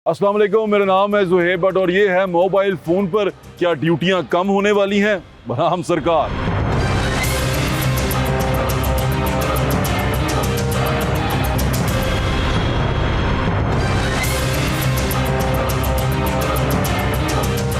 अस्सलाम वालेकुम, मेरा नाम है ज़ुहैब भट्ट और ये है मोबाइल फ़ोन पर क्या ड्यूटियां कम होने वाली हैं बनाम सरकार।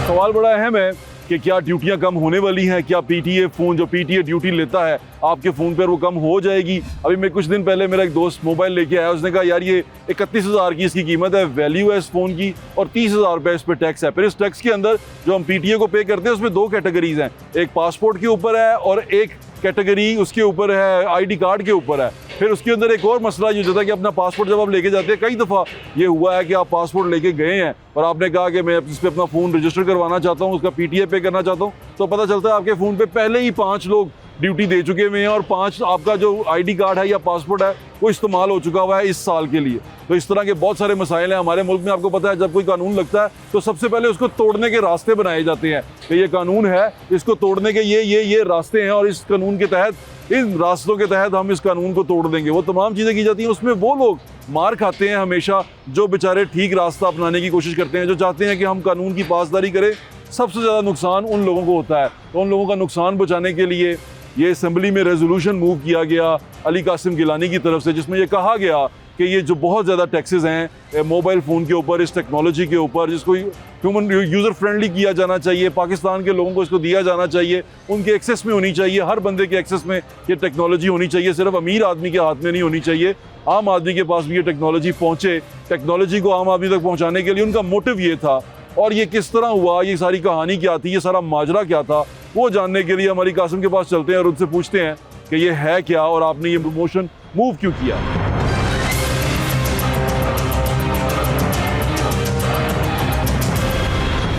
सवाल बड़ा अहम है कि क्या ड्यूटियां कम होने वाली हैं, क्या पीटीए फ़ोन जो पीटीए ड्यूटी लेता है आपके फ़ोन पर वो कम हो जाएगी। अभी मैं कुछ दिन पहले मेरा एक दोस्त मोबाइल लेके आया, उसने कहा यार ये 31,000 की इसकी कीमत है, वैल्यू है इस फ़ोन की और 30,000 रुपये इस पर टैक्स है। फिर इस टैक्स के अंदर जो हम पीटीए को पे करते हैं उसमें दो कैटेगरीज हैं, एक पासपोर्ट के ऊपर है और एक कैटेगरी उसके ऊपर है आईडी कार्ड के ऊपर है। फिर उसके अंदर एक और मसला ये होता है कि अपना पासपोर्ट जब आप लेके जाते हैं, कई दफ़ा ये हुआ है कि आप पासपोर्ट लेके गए हैं और आपने कहा कि मैं इस पर अपना फ़ोन रजिस्टर करवाना चाहता हूँ, उसका पीटीए पे करना चाहता हूँ, तो पता चलता है आपके फ़ोन पे पहले ही 5 लोग ड्यूटी दे चुके हुए हैं और 5 आपका जो आईडी कार्ड है या पासपोर्ट है वो इस्तेमाल हो चुका हुआ है इस साल के लिए। तो इस तरह के बहुत सारे मसाइल हैं हमारे मुल्क में। आपको पता है जब कोई कानून लगता है तो सबसे पहले उसको तोड़ने के रास्ते बनाए जाते हैं कि ये कानून है, इसको तोड़ने के ये रास्ते हैं और इस कानून के तहत, इन रास्तों के तहत हम इस कानून को तोड़ देंगे। वो तमाम चीज़ें की जाती हैं, उसमें वो लोग मार खाते हैं हमेशा जो बेचारे ठीक रास्ता अपनाने की कोशिश करते हैं, जो चाहते हैं कि हम कानून की पासदारी करें। सबसे ज़्यादा नुकसान उन लोगों को होता है। तो उन लोगों का नुकसान बचाने के लिए ये असेंबली में रेजोल्यूशन मूव किया गया अली कासिम गिलानी की तरफ से, जिसमें ये कहा गया कि ये जो बहुत ज़्यादा टैक्सेस हैं मोबाइल फ़ोन के ऊपर, इस टेक्नोलॉजी के ऊपर, जिसको ह्यूमन यूज़र फ्रेंडली किया जाना चाहिए, पाकिस्तान के लोगों को इसको दिया जाना चाहिए, उनके एक्सेस में होनी चाहिए, हर बंदे के एक्सेस में ये टेक्नोलॉजी होनी चाहिए, सिर्फ अमीर आदमी के हाथ में नहीं होनी चाहिए, आम आदमी के पास भी ये टेक्नोलॉजी पहुँचे। टेक्नोलॉजी को आम आदमी तक पहुँचाने के लिए उनका मोटिव ये था। और ये किस तरह हुआ, ये सारी कहानी क्या थी, ये सारा माजरा क्या था, वो जानने के लिए हम अली कासिम के पास चलते हैं और उनसे पूछते हैं कि ये है क्या और आपने ये प्रमोशन मूव क्यों किया।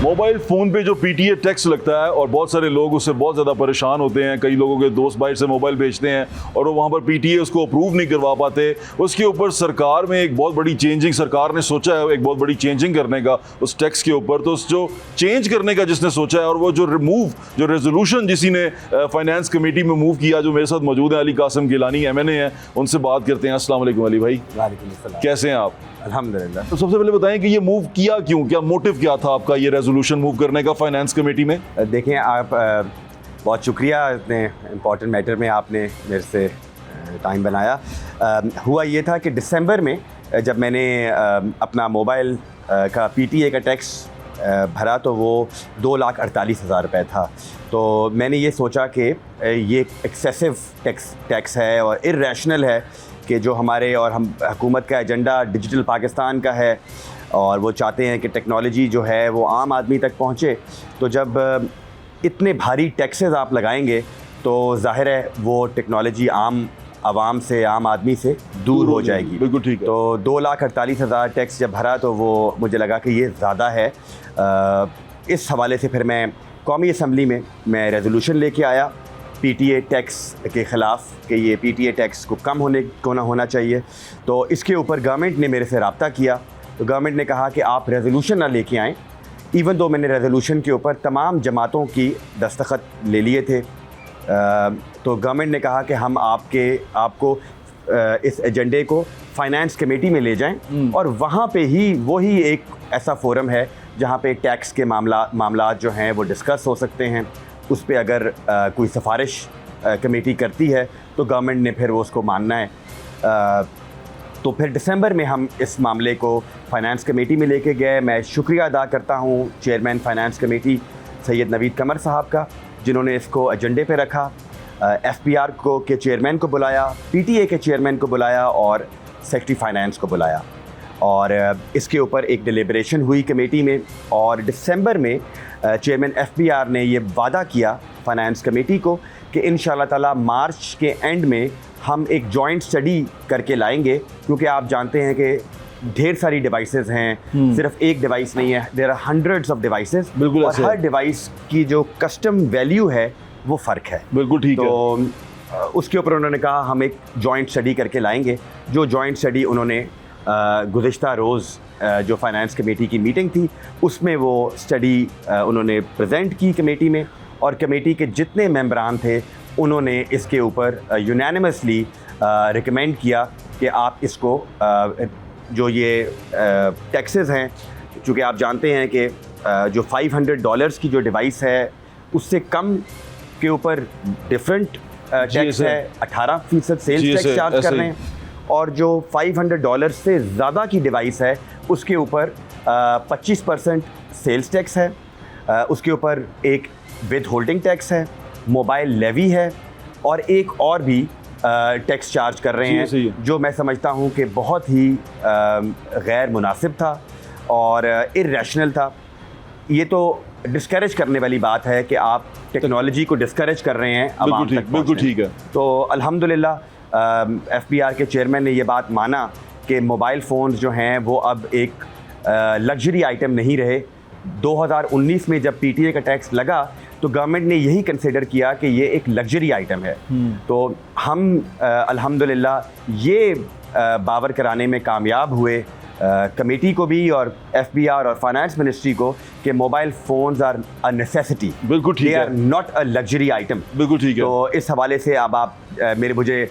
मोबाइल फ़ोन पे जो पीटीए टैक्स लगता है और बहुत सारे लोग उससे बहुत ज़्यादा परेशान होते हैं। कई लोगों के दोस्त बाहर से मोबाइल बेचते हैं और वो वहाँ पर पीटीए उसको अप्रूव नहीं करवा पाते। उसके ऊपर सरकार में एक बहुत बड़ी चेंजिंग, सरकार ने सोचा है एक बहुत बड़ी चेंजिंग करने का उस टैक्स के ऊपर। तो उस जो चेंज करने का जिसने सोचा है और वो जो रेजोल्यूशन जिसी ने फाइनेंस कमेटी में मूव किया, जो मेरे साथ मौजूद है अली कासिम गिलानी MNA हैं, उनसे बात करते हैं। अस्सलाम वालेकुम अली भाई। वालेकुम अस्सलाम। कैसे हैं आप? अल्हम्दुलिल्लाह। तो सबसे पहले बताएं कि ये मूव किया क्यों, क्या मोटिव क्या था आपका ये रेजोल्यूशन मूव करने का फाइनेंस कमेटी में? देखें आप, बहुत शुक्रिया, इतने इम्पॉर्टेंट मैटर में आपने मेरे से टाइम बनाया। हुआ ये था कि दिसंबर में जब मैंने अपना मोबाइल का पीटीए का टैक्स भरा तो वो 2,48,000 रुपये था। तो मैंने ये सोचा कि ये एक्सेसिव टैक्स है और इर्रेशनल है कि जो हमारे और हम हुकूमत का एजेंडा डिजिटल पाकिस्तान का है और वो चाहते हैं कि टेक्नोलॉजी जो है वो आम आदमी तक पहुँचे। तो जब इतने भारी टैक्सेस आप लगाएंगे तो जाहिर है वो टेक्नोलॉजी आवाम से, आम आदमी से दूर हो जाएगी। बिल्कुल ठीक है। तो 2,48,000 टैक्स जब भरा तो वो मुझे लगा कि ये ज़्यादा है। इस हवाले से फिर मैं कौमी असम्बली में मैं रेजोल्यूशन लेके आया पीटीए टैक्स के ख़िलाफ़ कि ये पीटीए टैक्स को कम होना चाहिए। तो इसके ऊपर गवर्नमेंट ने मेरे से रब्ता किया। तो गवर्नमेंट ने कहा कि आप रेजोल्यूशन ना लेके आएँ। इवन दो मैंने रेजोल्यूशन के ऊपर तमाम जमातों की दस्तखत ले लिए थे, तो गवर्नमेंट ने कहा कि हम आपको इस एजेंडे को फाइनेंस कमेटी में ले जाएं और वहाँ पे ही वही एक ऐसा फोरम है जहाँ पे टैक्स के मामला जो हैं वो डिस्कस हो सकते हैं। उस पे अगर कोई सिफारिश कमेटी करती है तो गवर्नमेंट ने फिर वो उसको मानना है। तो फिर दिसंबर में हम इस मामले को फाइनेंस कमेटी में लेके गए। मैं शुक्रिया अदा करता हूँ chairman finance committee Syed Naveed Qamar साहब का, जिन्होंने इसको एजेंडे पे रखा। FPR के चेयरमैन को बुलाया, PTA के चेयरमैन को बुलाया और सेक्रेटरी फाइनेंस को बुलाया और इसके ऊपर एक डिलिब्रेशन हुई कमेटी में। और दिसंबर में चेयरमैन FPR ने ये वादा किया फाइनेंस कमेटी को कि इंशाल्लाह ताला मार्च के एंड में हम एक जॉइंट स्टडी करके लाएंगे, क्योंकि आप जानते हैं कि ढेर सारी डिवाइसेस हैं, सिर्फ एक डिवाइस नहीं है, there are hundreds of devices. बिल्कुल, और हर डिवाइस की जो कस्टम वैल्यू है वो फ़र्क है। बिल्कुल ठीक है। तो उसके ऊपर उन्होंने कहा हम एक जॉइंट स्टडी करके लाएंगे। जो जॉइंट स्टडी उन्होंने गुज़िश्ता रोज़ जो फाइनेंस कमेटी की मीटिंग थी उसमें वो स्टडी उन्होंने प्रेजेंट की कमेटी में, और कमेटी के जितने मेंबरान थे उन्होंने इसके ऊपर यूनानिमसली रिकमेंड किया कि आप इसको जो ये टैक्सेस हैं चूँकि आप जानते हैं कि जो $500 की जो डिवाइस है उससे कम के ऊपर डिफरेंट टैक्स है, 18% सेल्स टैक्स चार्ज कर रहे हैं, और जो $500 से ज़्यादा की डिवाइस है उसके ऊपर 25% सेल्स टैक्स है, उसके ऊपर एक विद होल्डिंग टैक्स है, मोबाइल लेवी है, और एक और भी टैक्स चार्ज कर रहे हैं जो मैं समझता हूं कि बहुत ही गैर मुनासिब था और इर्रेशनल था। ये तो डिस्करेज करने वाली बात है कि आप टेक्नोलॉजी को डिस्करेज कर रहे हैं आवाम तक। बिल्कुल ठीक है। तो अल्हम्दुलिल्लाह FBR के चेयरमैन ने ये बात माना कि मोबाइल फ़ोन्स जो हैं वो अब एक लग्जरी आइटम नहीं रहे। 2019 में जब PTA का टैक्स लगा तो गवर्नमेंट ने यही कंसिडर किया कि ये एक लग्जरी आइटम है। तो हम अल्हम्दुलिल्लाह ये बावर कराने में कामयाब हुए कमेटी को भी और FBR और फाइनेंस मिनिस्ट्री को कि mobile phones are a necessity, बिल्कुल ठीक है, they are not a luxury item. बिल्कुल ठीक है। तो इस हवाले से अब आप मुझे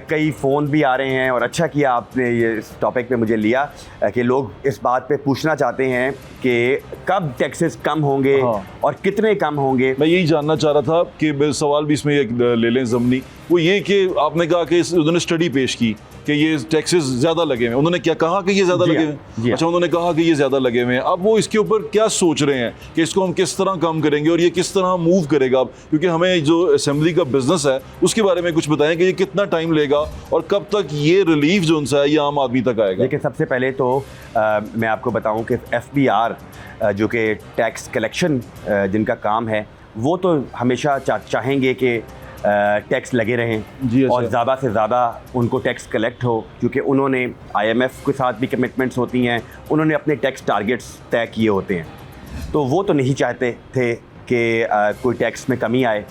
कई फ़ोन भी आ रहे हैं, और अच्छा किया आपने ये इस टॉपिक पे मुझे लिया कि लोग इस बात पे पूछना चाहते हैं कि कब टैक्सेस कम होंगे और कितने कम होंगे। मैं यही जानना चाह रहा था कि सवाल भी इसमें एक ले लें ज़मनी, वो ये कि आपने कहा कि उन्होंने स्टडी पेश की कि ये टैक्सेस ज़्यादा लगे हुए हैं। उन्होंने क्या कहा कि ये ज़्यादा लगे हुए हैं? अच्छा, उन्होंने कहा कि ये ज़्यादा लगे हुए हैं। अब वो इसके ऊपर क्या सोच रहे हैं कि इसको हम किस तरह कम करेंगे और ये किस तरह मूव करेगा अब, क्योंकि हमें जो असेंबली का बिजनेस है उसके बारे में कुछ बताएं कि ये कितना टाइम लेगा और कब तक ये रिलीफ जो उनसे है ये आम आदमी तक आएगा। देखिए, सबसे पहले तो मैं आपको बताऊं कि FBR जो कि टैक्स कलेक्शन जिनका काम है वो तो हमेशा चाहेंगे कि टैक्स लगे रहें और ज़्यादा से ज़्यादा उनको टैक्स कलेक्ट हो, क्योंकि उन्होंने IMF के साथ भी कमिटमेंट्स होती हैं, उन्होंने अपने टैक्स टारगेट्स तय किए होते हैं। तो वो तो नहीं चाहते थे कि कोई टैक्स में कमी आए,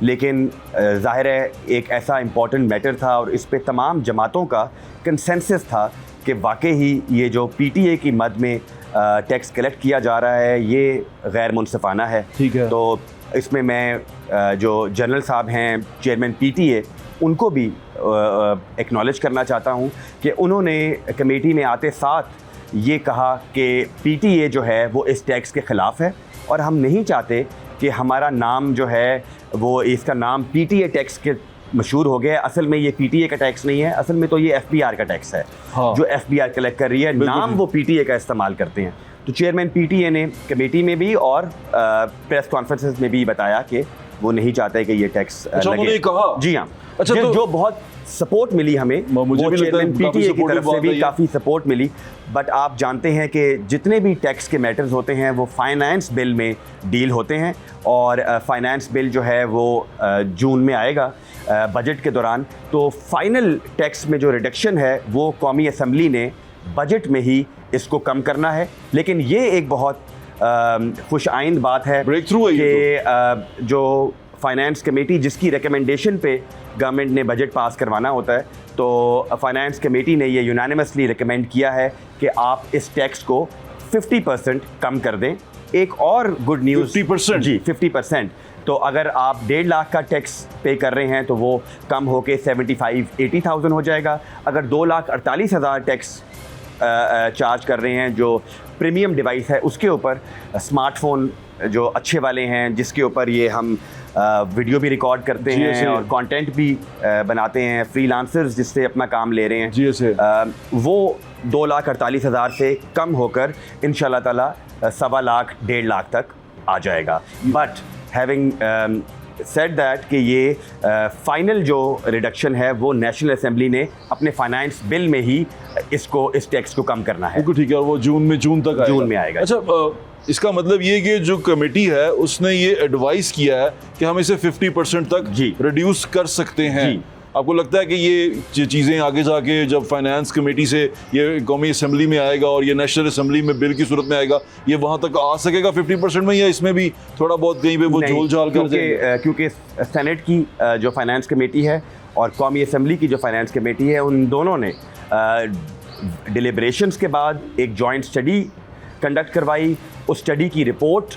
लेकिन ज़ाहिर है एक ऐसा इम्पॉर्टेंट मैटर था और इस पे तमाम जमातों का कंसेंसस था कि वाकई ही ये जो PTA की मद में टैक्स कलेक्ट किया जा रहा है ये गैर मुनसिफाना है। ठीक है। तो इसमें मैं जो जनरल साहब हैं चेयरमैन PTA उनको भी एक्नॉलेज करना चाहता हूं कि उन्होंने कमेटी में आते साथ ये कहा कि PTA जो है वो इस टैक्स के ख़िलाफ़ है और हम नहीं चाहते कि हमारा नाम जो है वो इसका नाम PTA टैक्स के मशहूर हो गया। असल में ये PTA का टैक्स नहीं है, असल में तो ये FBR का टैक्स है। जो FBR कलेक्ट कर रही है, नाम वो PTA का इस्तेमाल करते हैं। तो चेयरमैन PTA ने कमेटी में भी और प्रेस कॉन्फ्रेंसेस में भी बताया कि वो नहीं चाहते कि ये टैक्स लगे। कहा? जी हाँ। अच्छा, जो बहुत सपोर्ट मिली हमें, मुझे वो चेयरमैन PTA की तरफ से भी काफ़ी सपोर्ट मिली। बट आप जानते हैं कि जितने भी टैक्स के मैटर्स होते हैं वो फाइनेंस बिल में डील होते हैं, और फाइनेंस बिल जो है वो जून में आएगा बजट के दौरान। तो फाइनल टैक्स में जो रिडक्शन है वो कौमी असम्बली ने बजट में ही इसको कम करना है। लेकिन ये एक बहुत खुश आइंद बात है, ब्रेक थ्रू है कि जो फाइनेंस कमेटी जिसकी रिकमेंडेशन पे गवर्नमेंट ने बजट पास करवाना होता है, तो फाइनेंस कमेटी ने ये यूनानिमसली रिकमेंड किया है कि आप इस टैक्स को 50% कम कर दें। एक और गुड न्यूज़, 50%? जी, 50%। तो अगर आप 1.5 लाख का टैक्स पे कर रहे हैं तो वो कम होके 75-80,000 हो जाएगा। अगर 2,48,000 टैक्स चार्ज कर रहे हैं जो प्रीमियम डिवाइस है उसके ऊपर, स्मार्टफोन जो अच्छे वाले हैं जिसके ऊपर ये हम वीडियो भी रिकॉर्ड करते हैं और कंटेंट भी बनाते हैं, फ्रीलांसर्स जिससे अपना काम ले रहे हैं, वो 2,48,000 से कम होकर इंशाल्लाह ताला 1.25 लाख 1.5 लाख तक आ जाएगा। बट हैविंग सेड दैट कि ये फाइनल जो रिडक्शन है वो नेशनल असेंबली ने अपने फाइनेंस बिल में ही इस टैक्स को कम करना है। बिल्कुल ठीक है, और वो जून में आएगा। अच्छा, इसका मतलब ये कि जो कमेटी है उसने ये एडवाइस किया है कि हम इसे 50% तक रिड्यूस कर सकते हैं। आपको लगता है कि ये चीज़ें आगे जाके जब फाइनेंस कमेटी से ये कौमी असम्बली में आएगा और ये नेशनल असम्बली में बिल की सूरत में आएगा, ये वहाँ तक आ सकेगा 50% में, या इसमें भी थोड़ा बहुत कहीं पे वो झोल झाल कर जाएगा? क्योंकि सेनेट की जो फाइनेंस कमेटी है और कौमी असम्बली की जो फाइनेंस कमेटी है, उन दोनों ने डिलिब्रेशंस के बाद एक जॉइंट स्टडी कंडक्ट करवाई। उस स्टडी की रिपोर्ट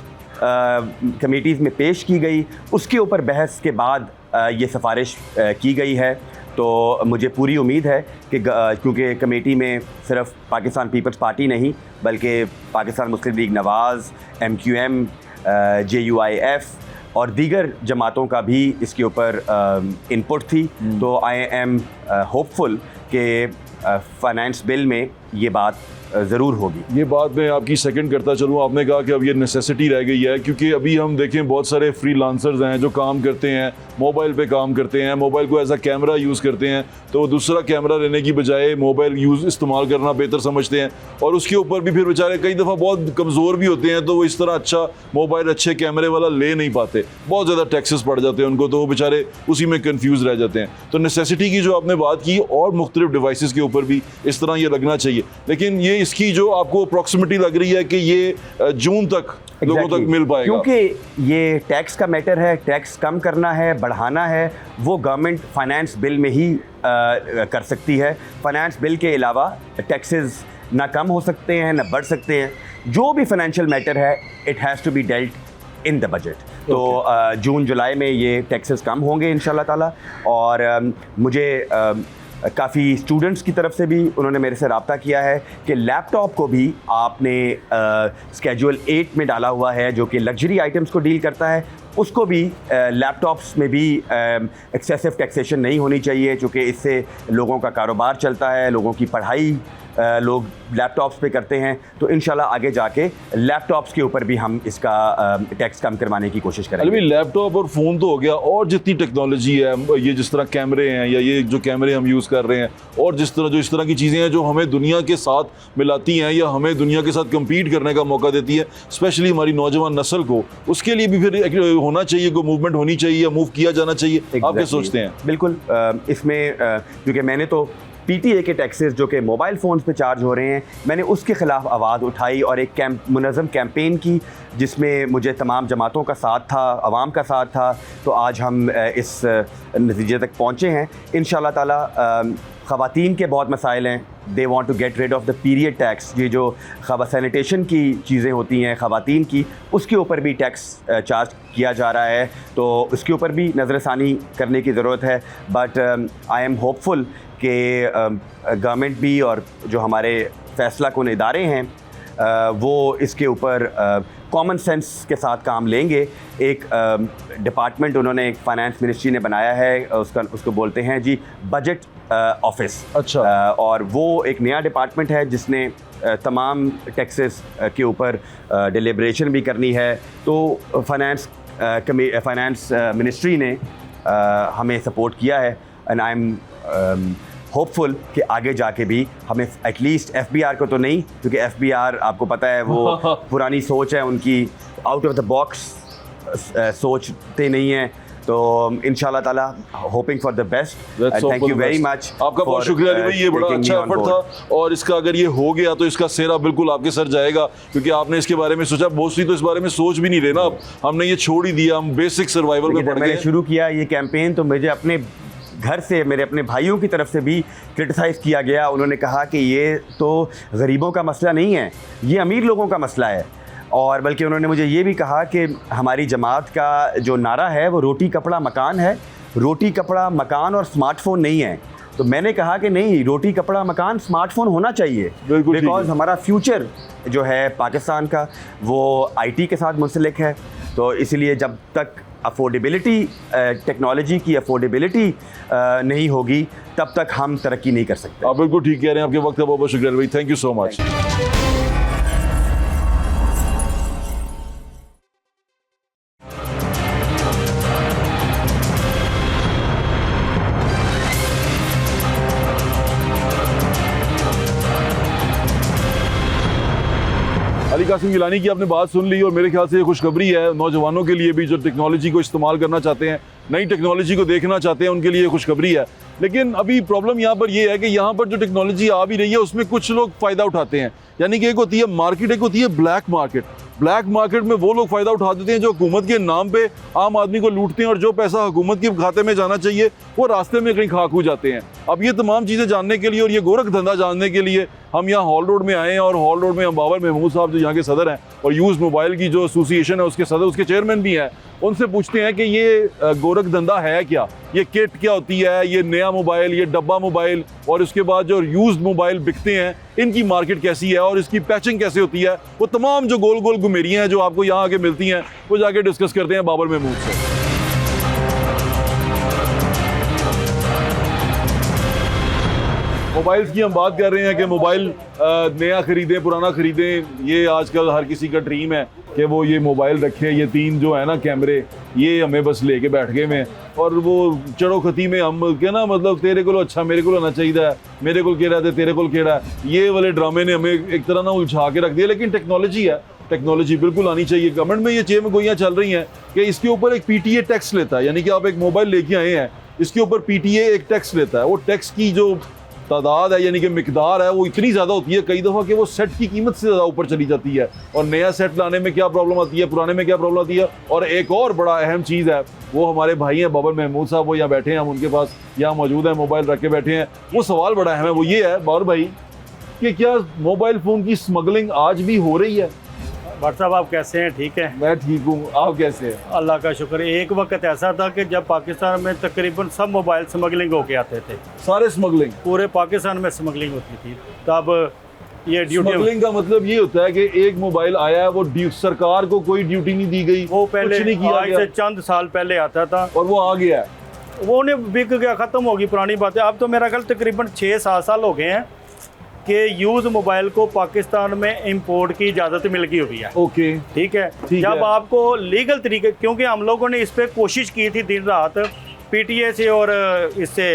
कमेटीज़ में पेश की गई, उसके ऊपर बहस के बाद ये सिफारिश की गई है। तो मुझे पूरी उम्मीद है कि क्योंकि कमेटी में सिर्फ पाकिस्तान पीपल्स पार्टी नहीं बल्कि पाकिस्तान मुस्लिम लीग नवाज़, MQM, JUIF और दीगर जमातों का भी इसके ऊपर इनपुट थी। तो आई एम होपफुल कि फाइनेंस बिल में ये बात ज़रूर होगी। ये बात मैं आपकी सेकंड करता चलूँ। आपने कहा कि अब ये नेसेसिटी रह गई है, क्योंकि अभी हम देखें बहुत सारे फ्रीलांसर्स हैं जो काम करते हैं, मोबाइल पे काम करते हैं, मोबाइल को एज अ कैमरा यूज़ करते हैं, तो वो दूसरा कैमरा लेने की बजाय मोबाइल इस्तेमाल करना बेहतर समझते हैं, और उसके ऊपर भी फिर बेचारे कई दफ़ा बहुत कमज़ोर भी होते हैं, तो वो इस तरह अच्छा मोबाइल अच्छे कैमरे वाला ले नहीं पाते, बहुत ज़्यादा टैक्सेस पड़ जाते हैं उनको, तो वो बेचारे उसी में कन्फ्यूज़ रह जाते हैं। तो नेसेसिटी की जो आपने बात की, और मुख्तलिफ डिवाइसेस के ऊपर भी इस तरह ये लगना चाहिए, लेकिन ये इसकी जो आपको अप्रॉक्सिमेटली लग रही है कि ये जून तक लोगों तक मिल पाएगा, क्योंकि ये टैक्स का मैटर है। टैक्स कम करना है, बढ़ाना है, वो गवर्नमेंट फाइनेंस बिल में ही कर सकती है। फाइनेंस बिल के अलावा टैक्सेस ना कम हो सकते हैं ना बढ़ सकते हैं। जो भी फाइनेंशियल मैटर है, it has to be dealt in the budget. तो जून जुलाई में ये टैक्सेस कम होंगे इंशाल्लाह ताला। और मुझे काफ़ी स्टूडेंट्स की तरफ से भी उन्होंने मेरे से रब्ता किया है कि लैपटॉप को भी आपने स्केड्यूल 8 में डाला हुआ है, जो कि लग्जरी आइटम्स को डील करता है। उसको भी लैपटॉप्स में भी एक्सेसिव टैक्सेशन नहीं होनी चाहिए, क्योंकि इससे लोगों का कारोबार चलता है, लोगों की पढ़ाई लोग लैपटॉप्स पे करते हैं। तो इंशाल्लाह आगे जाके लैपटॉप्स के ऊपर भी हम इसका टैक्स कम करवाने की कोशिश करेंगे। लैपटॉप और फ़ोन तो हो गया, और जितनी टेक्नोलॉजी है, ये जिस तरह कैमरे हैं या ये जो कैमरे हम यूज़ कर रहे हैं, और इस तरह की चीज़ें हैं जो हमें दुनिया के साथ मिलाती हैं या हमें दुनिया के साथ कम्पीट करने का मौका देती है, स्पेशली हमारी नौजवान नस्ल को, उसके लिए भी फिर होना चाहिए, कोई मूवमेंट होनी चाहिए या मूव किया जाना चाहिए। आप क्या सोचते हैं? बिल्कुल, इसमें क्योंकि मैंने तो PTA के टैक्सेस जो कि मोबाइल फ़ोन्स पे चार्ज हो रहे हैं, मैंने उसके ख़िलाफ़ आवाज़ उठाई और एक मुनज़्ज़म कैंपेन की, जिसमें मुझे तमाम जमातों का साथ था, आवाम का साथ था। तो आज हम इस नतीजे तक पहुँचे हैं। इंशाल्लाह ताला ख़वातीन के बहुत मसाइल हैं। They want to get rid of the period tax. ये जो सैनिटेशन की चीज़ें होती हैं ख़वातीन की, उसके ऊपर भी टैक्स चार्ज किया जा रहा है, तो उसके ऊपर भी नज़रसानी करने की ज़रूरत है। बट आई एम होपफुल कि गवर्नमेंट भी और जो हमारे फ़ैसला कुन इदारे हैं वो इसके ऊपर कॉमन सेंस के साथ काम लेंगे। एक डिपार्टमेंट उन्होंने एक फाइनेंस मिनिस्ट्री ने बनाया है, उसको बोलते हैं जी बजट ऑफिस। अच्छा। और वो एक नया डिपार्टमेंट है जिसने तमाम टैक्सेस के ऊपर डिलिब्रेशन भी करनी है। तो फाइनेंस मिनिस्ट्री ने हमें सपोर्ट किया है, एंड आई एम होपफुल कि आगे जाके भी हमें एटलीस्ट FBI को तो नहीं, क्योंकि FBI आपको पता है वो पुरानी सोच है उनकी, आउट ऑफ द बॉक्स सोचते नहीं हैं। तो इंशाल्लाह ताला hoping for the best. Thank you very much. आपका बहुत शुक्रिया अली भाई, ये बड़ा अच्छा एफर्ट था, और इसका अगर ये हो गया तो इसका सेहरा बिल्कुल आपके सर जाएगा, क्योंकि आपने इसके बारे में सोचा। मोस्टली तो इस बारे में सोच भी नहीं रहे ना, अब हमने ये छोड़ ही दिया, हम बेसिक सर्वाइवल में पड़ गए। मैंने शुरू किया ये कैंपेन तो मुझे अपने घर से, मेरे अपने भाइयों की तरफ से भी क्रिटिसाइज़ किया गया। उन्होंने कहा कि ये तो गरीबों का मसला नहीं है, ये अमीर लोगों का मसला है। और बल्कि उन्होंने मुझे ये भी कहा कि हमारी जमात का जो नारा है वो रोटी कपड़ा मकान है, रोटी कपड़ा मकान और स्मार्टफोन नहीं है। तो मैंने कहा कि नहीं, रोटी कपड़ा मकान स्मार्टफोन होना चाहिए, बिकॉज हमारा फ्यूचर जो है पाकिस्तान का वो IT के साथ मुंसलिक है। तो इसलिए जब तक अफोर्डेबिलिटी, टेक्नोलॉजी की अफोर्डेबिलिटी नहीं होगी, तब तक हम तरक्की नहीं कर सकते। आप बिल्कुल ठीक कह रहे हैं। आपके वक्त का बहुत बहुत शुक्रिया भाई, thank you so much. Ali Qasim Gilani की आपने बात सुन ली, और मेरे ख्याल से ये खुशखबरी है नौजवानों के लिए भी, जो टेक्नोलॉजी को इस्तेमाल करना चाहते हैं, नई टेक्नोलॉजी को देखना चाहते हैं, उनके लिए खुशखबरी है। लेकिन अभी प्रॉब्लम यहाँ पर ये है कि यहाँ पर जो टेक्नोलॉजी आ भी रही है उसमें कुछ लोग फ़ायदा उठाते हैं। यानी कि एक होती है मार्केट, एक होती है ब्लैक मार्केट। ब्लैक मार्केट में वो लोग फ़ायदा उठा देते हैं जो हुकूमत के नाम पे आम आदमी को लूटते हैं, और जो पैसा हुकूमत के खाते में जाना चाहिए वो रास्ते में कहीं खाक हो जाते हैं। अब ये तमाम चीज़ें जानने के लिए और ये गोरख धंधा जानने के लिए हम यहाँ हॉल रोड में आए हैं, और हॉल रोड में हम बाबर महमूद साहब जो यहाँ के सदर हैं और यूज़ मोबाइल की जो एसोसिएशन है उसके सदर, उसके चेयरमैन भी हैं, उनसे पूछते हैं कि ये गोरख धंधा है क्या, ये किट क्या होती है, ये नया नया मोबाइल, ये डब्बा मोबाइल और उसके बाद जो यूज्ड मोबाइल बिकते हैं, इनकी मार्केट कैसी है और इसकी पैचिंग कैसे होती है, वो तमाम जो गोल गोल गुमेरियाँ हैं जो आपको यहाँ आके मिलती हैं, वो जाके डिस्कस करते हैं बाबर महमूद से। मोबाइल्स की हम बात कर रहे हैं कि मोबाइल नया ख़रीदें पुराना ख़रीदें, ये आजकल हर किसी का ड्रीम है कि वो ये मोबाइल रखे। ये 3 जो है ना कैमरे, ये हमें बस लेके बैठ गए में, और वो चढ़ो खती में हम के ना मतलब तेरे को अच्छा मेरे को होना चाहिए, मेरे को कह रहा था तेरे को कह रहा है, ये वाले ड्रामे ने हमें एक तरह ना उलझा के रख दिया। लेकिन टेक्नोलॉजी है, टेक्नोलॉजी बिल्कुल आनी चाहिए। गवर्नमेंट में ये चेम गोइयाँ चल रही हैं कि इसके ऊपर एक PTA टैक्स लेता है, यानी कि आप एक मोबाइल लेके आए हैं, इसके ऊपर PTA एक टैक्स लेता है। वो टैक्स की जो तादाद है यानी कि मिकदार है वो इतनी ज़्यादा होती है कई दफ़ा कि वो सेट की कीमत से ज़्यादा ऊपर चली जाती है। और नया सेट लाने में क्या प्रॉब्लम आती है, पुराने में क्या प्रॉब्लम आती है। और एक और बड़ा अहम चीज़ है, वो हमारे भाई हैं बाबर महमूद साहब, वो यहाँ बैठे हैं, हम उनके पास यहाँ मौजूद हैं, मोबाइल रख के बैठे हैं। वो सवाल बड़ा अहम है, वो ये है बाबर भाई कि क्या मोबाइल फ़ोन की स्मगलिंग आज भी हो रही है? भट्ट साहब आप कैसे हैं? ठीक है, मैं ठीक हूँ, आप कैसे हैं? अल्लाह का शुक्र है। एक वक्त ऐसा था कि जब पाकिस्तान में तकरीबन सब मोबाइल स्मगलिंग होके आते थे, सारे स्मगलिंग, पूरे पाकिस्तान में स्मगलिंग होती थी। तब ये ड्यूटी, स्मगलिंग का मतलब ये होता है कि एक मोबाइल आया है, वो सरकार को कोई ड्यूटी नहीं दी गई, वो पहले कुछ नहीं किया आज गया, से चंद साल पहले आता था और वो आ गया है। वो उन्हें बिक गया, ख़त्म होगी पुरानी बातें। अब तो मेरा ख्याल तकरीबन 6-7 साल हो गए हैं कि यूज़ मोबाइल को पाकिस्तान में इंपोर्ट की इजाज़त मिल गई हुई है। ओके, ठीक है, ठीक जब है। आपको लीगल तरीके, क्योंकि हम लोगों ने इस पर कोशिश की थी दिन रात, PTA से और इससे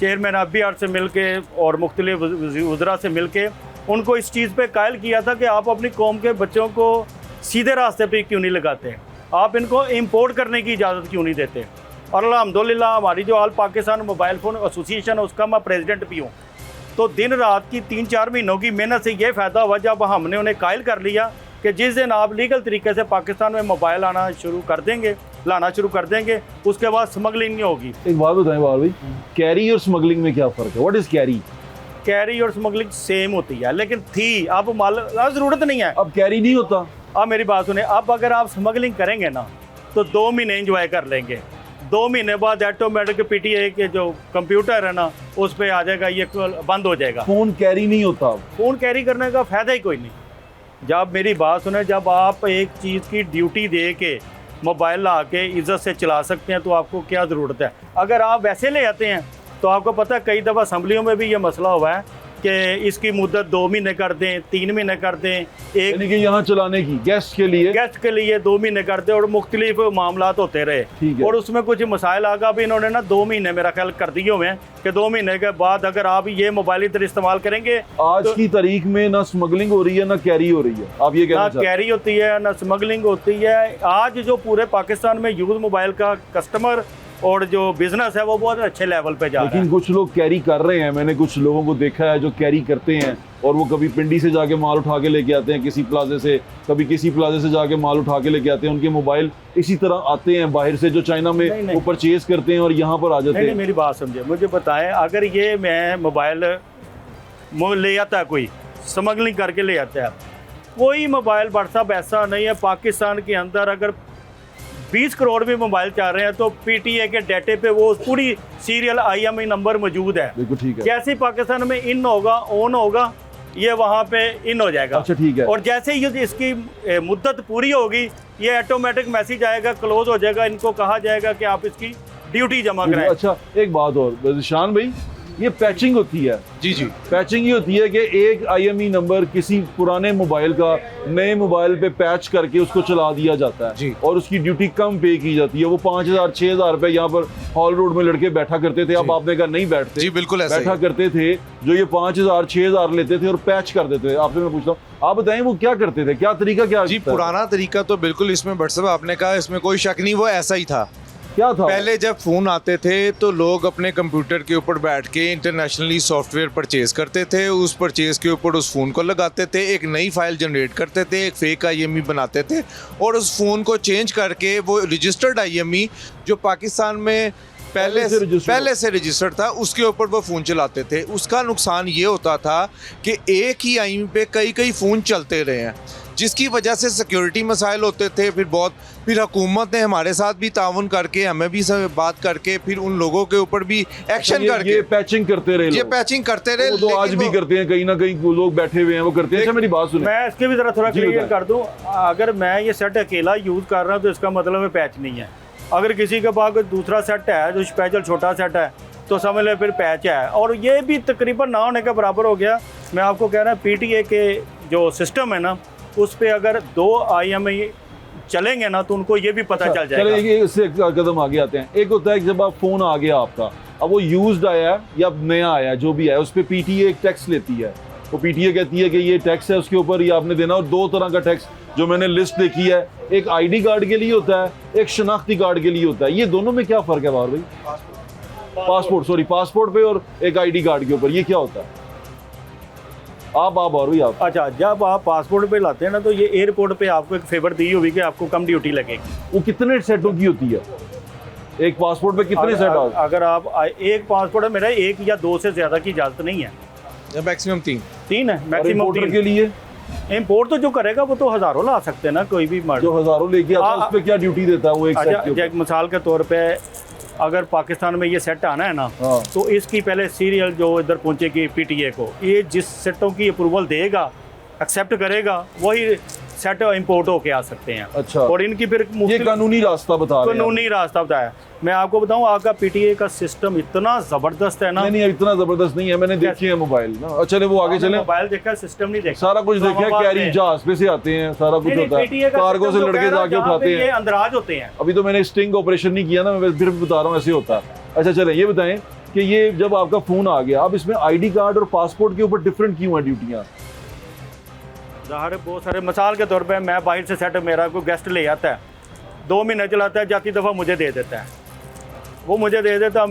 चेयरमैन अब्बियार से मिल के और मुख्तलिफ वज़रा से मिल के उनको इस चीज़ पे कायल किया था कि आप अपनी कौम के बच्चों को सीधे रास्ते पे क्यों नहीं लगाते, आप इनको इंपोर्ट करने की इजाज़त क्यों नहीं देते। और अल्हम्दुलिल्लाह हमारी जो all Pakistan mobile phone association है उसका मैं प्रेसिडेंट भी हूँ। तो दिन रात की 3-4 महीनों की मेहनत से ये फ़ायदा हुआ जब हमने उन्हें कायल कर लिया कि जिस दिन आप लीगल तरीके से पाकिस्तान में मोबाइल लाना शुरू कर देंगे, उसके बाद स्मगलिंग नहीं होगी। एक बात बताएं बाबर भाई, कैरी और स्मगलिंग में क्या फ़र्क है? What is carry? कैरी और स्मगलिंग सेम होती है, लेकिन थी अब माल ज़रूरत नहीं है। अब कैरी नहीं होता। अब मेरी बात सुने, अब अगर आप स्मगलिंग करेंगे ना तो 2 महीने इंजॉय कर लेंगे, 2 महीने बाद ऑटोमेटिक PTA के जो कंप्यूटर है ना उस पर आ जाएगा, ये बंद हो जाएगा। फ़ोन कैरी नहीं होता। फ़ोन कैरी करने का फ़ायदा ही कोई नहीं। जब मेरी बात सुने, जब आप एक चीज़ की ड्यूटी दे के मोबाइल ला के इज़्ज़त से चला सकते हैं तो आपको क्या ज़रूरत है। अगर आप वैसे ले आते हैं तो आपको पता है कई दफ़ा असम्बलियों में भी ये मसला हुआ है कि इसकी मुद्दत 2 महीने कर दें, 3 महीने कर दें, एक यानी कि यहाँ चलाने की गेस्ट के लिए 2 महीने कर दें, और मुख्तलिफ मामलात होते रहे। ठीक है। और उसमें कुछ मसाइल आ गया, भी इन्होंने ना 2 महीने मेरा ख्याल कर दिए हुए हैं कि 2 महीने के बाद अगर आप ये मोबाइल इधर इस्तेमाल करेंगे। आज तो की तारीख में ना स्मगलिंग हो रही है ना कैरी हो रही है, आप ये कहना ना चाहते हैं? कैरी होती है ना स्मगलिंग होती है। आज जो पूरे पाकिस्तान में यूज़ मोबाइल का कस्टमर और जो बिजनेस है वो बहुत अच्छे लेवल पे जा रहा है। लेकिन कुछ लोग कैरी कर रहे हैं, मैंने कुछ लोगों को देखा है जो कैरी करते हैं, और वो कभी पिंडी से जाके माल उठा के लेके आते हैं किसी प्लाजे से, कभी किसी प्लाजे से जाके माल उठा के लेके आते हैं। उनके मोबाइल इसी तरह आते हैं बाहर से, जो चाइना में नहीं। वो परचेज करते हैं और यहाँ पर आ जाते नहीं, हैं। मेरी बात समझे, मुझे बताएं, अगर ये मैं मोबाइल ले आता है, कोई स्मगलिंग करके ले आता है, कोई मोबाइल व्हाट्सअप ऐसा नहीं है पाकिस्तान के अंदर अगर 20 करोड़ भी मोबाइल चाह रहे हैं तो PTA के डाटे पे वो पूरी सीरियल IMEI नंबर मौजूद है। बिल्कुल ठीक है। जैसे ही पाकिस्तान में इन होगा, ऑन होगा, ये वहाँ पे इन हो जाएगा। अच्छा ठीक है। और जैसे ही इसकी मुद्दत पूरी होगी, ये ऑटोमेटिक मैसेज आएगा, क्लोज हो जाएगा, इनको कहा जाएगा कि आप इसकी ड्यूटी जमा कराएं। अच्छा एक बात और शान भाई, ये पैचिंग होती है। जी जी, पैचिंग ये होती है कि एक IMEI नंबर किसी पुराने मोबाइल का नए मोबाइल पे पैच करके उसको चला दिया जाता है जी। और उसकी ड्यूटी कम पे की जाती है। वो 5,000-6,000 रुपए यहाँ पर हॉल रोड में लड़के बैठा करते थे, अब आपने कहा नहीं बैठते। जी बिल्कुल ऐसा बैठा ही। करते थे जो ये 5,000-6,000 लेते थे और पैच कर देते थे। आपसे मैं पूछता हूँ, आप बताएं वो क्या करते थे, क्या तरीका क्या जी था? पुराना तरीका तो बिल्कुल इसमें भट्ट साहब आपने कहा, इसमें कोई शक नहीं, वो ऐसा ही था। क्या था? पहले जब फ़ोन आते थे तो लोग अपने कंप्यूटर के ऊपर बैठ के इंटरनेशनली सॉफ्टवेयर परचेज करते थे, उस परचेज के ऊपर उस फ़ोन को लगाते थे, एक नई फाइल जनरेट करते थे, एक फेक IMEI बनाते थे और उस फ़ोन को चेंज करके वो रजिस्टर्ड IMEI जो पाकिस्तान में पहले से रजिस्टर्ड था, उसके ऊपर वो फ़ोन चलाते थे। उसका नुकसान ये होता था कि एक ही आईएम पे कई कई फ़ोन चलते रहे हैं, जिसकी वजह से सिक्योरिटी मसाइल होते थे। फिर हुकूमत ने हमारे साथ भी ताउन करके, हमें भी सब बात करके, फिर उन लोगों के ऊपर भी एक्शन करके ये पैचिंग करते रहे, ये पैचिंग करते रहे। वो तो आज भी करते हैं, कहीं ना कहीं वो लोग बैठे हुए हैं वो करते हैं। अच्छा मेरी बात सुनिए, मैं इसके भी ज़रा थोड़ा जी क्लियर बताएं। कर दूं, अगर मैं ये सेट अकेला यूज़ कर रहा हूं तो इसका मतलब है पैच नहीं है। अगर किसी के पास कोई दूसरा सेट है जो स्पेशल छोटा सेट है तो समझ ले फिर पैच है, और ये भी तकरीबन ना होने के बराबर हो गया। मैं आपको कह रहा हूँ PTA के जो सिस्टम है ना, उस पर अगर 2 IMEI चलेंगे ना तो उनको ये भी पता चल जाएगा। चलिए इससे एक कदम आगे आते हैं। एक होता है कि जब आप फोन आ गया आपका, अब वो यूज्ड आया है या नया आया है, जो भी है, उस पर PTA एक टैक्स लेती है। वो PTA कहती है कि ये टैक्स है, उसके ऊपर ये आपने देना। और 2 तरह का टैक्स जो मैंने लिस्ट देखी है, एक ID कार्ड के लिए होता है, एक शनाख्ती कार्ड के लिए होता है। ये दोनों में क्या फ़र्क है बाहर भाई? पासपोर्ट पे और एक ID कार्ड के ऊपर, ये क्या होता है? आप और भी आप। अच्छा, जब आप पासपोर्ट पे लाते हैं ना तो ये एयरपोर्ट पे आपको एक फेवर दी हुई कि आपको कम ड्यूटी लगेगी। वो कितने सेटों की होती है? एक पासपोर्ट पे कितने सेट आते हैं? अगर आप एक पासपोर्ट है मेरा, 1 या 2 से ज़्यादा की इजाज़त नहीं है। मैक्सिमम 3 है मैक्सिमम। इंपोर्टर के लिए इम्पोर्ट तो जो करेगा वो तो हज़ारों ला सकते हैं ना, कोई भी मर्द। जो हज़ारों लेके आता है उस पे क्या ड्यूटी देता है वो एक सेट के ऊपर? एक मिसाल के तौर पे अगर पाकिस्तान में ये सेट आना है ना, हाँ। तो इसकी पहले सीरियल जो इधर पहुंचेगी PTA को, ये जिस सेटों की अप्रूवल देगा, एक्सेप्ट करेगा, वही सेट इंपोर्ट होके आ सकते हैं। अच्छा। और इनकी फिर ये कानूनी रास्ता बता रहे हैं। कानूनी रास्ता बताया। मैं आपको बताऊं, आपका PTA का सिस्टम इतना ज़बरदस्त है ना। नहीं इतना जबरदस्त नहीं है, मैंने देखी है मोबाइल ना। चले वो आगे चले। मोबाइल देखा, सिस्टम नहीं देखा, सारा कुछ देखा, कैरी जहाज पे से आते हैं, सारा कुछ होता है, कार्गो से लड़के जाके उठाते हैं। अंदराज होते हैं। अभी तो मैंने स्टिंग ऑपरेशन नहीं किया ना, मैं फिर बता रहा हूँ ऐसे होता है। अच्छा चले ये बताएं कि ये जब आपका फोन आ गया, अब इसमें ID कार्ड और पासपोर्ट के ऊपर डिफरेंट क्यों है ड्यूटियाँ? ज़ाहिर है बहुत सारे, मिसाल के तौर पे मैं बाहर से सेट, मेरा कोई गेस्ट ले आता है, 2 महीने चलाता है, जाती दफ़ा मुझे दे देता है, वो मुझे दे देता।